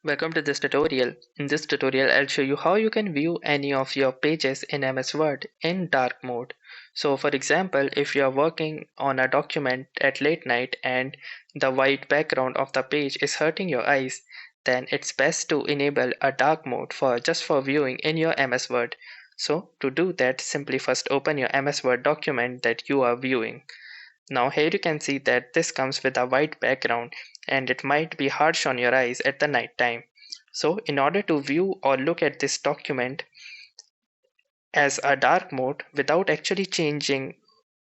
Welcome to this tutorial. In this tutorial, I'll show you how you can view any of your pages in MS Word in dark mode. So for example, if you are working on a document at late night and the white background of the page is hurting your eyes, then it's best to enable a dark mode for viewing in your MS Word. So to do that, simply first open your MS Word document that you are viewing. Now here you can see that this comes with a white background and it might be harsh on your eyes at the night time. So in order to view or look at this document as a dark mode without actually changing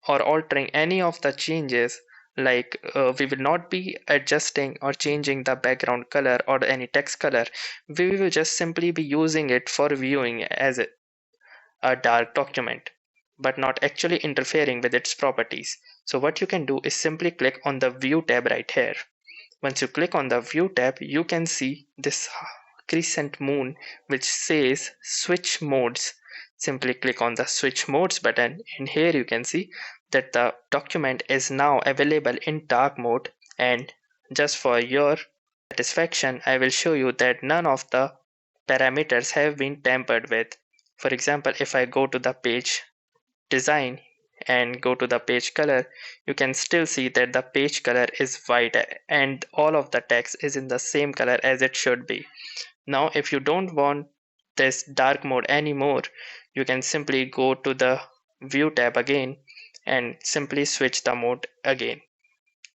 or altering any of the changes, like we will not be adjusting or changing the background color or any text color, we will just simply be using it for viewing as a dark document, but not actually interfering with its properties. So what you can do is simply click on the View tab right here. Once you click on the View tab, you can see this crescent moon which says Switch Modes. Simply click on the Switch Modes button, and here you can see that the document is now available in dark mode. And just for your satisfaction, I will show you that none of the parameters have been tampered with. For example, if I go to the page design and go to the page color, you can still see that the page color is white and all of the text is in the same color as it should be. Now, if you don't want this dark mode anymore, you can simply go to the View tab again and simply switch the mode again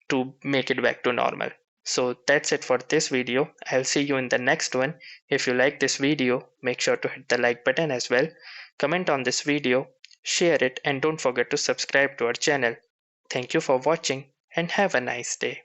to make it back to normal. So that's it for this video. I'll see you in the next one. If you like this video, make sure to hit the like button as well. Comment on this video, share it, and don't forget to subscribe to our channel. Thank you for watching and have a nice day.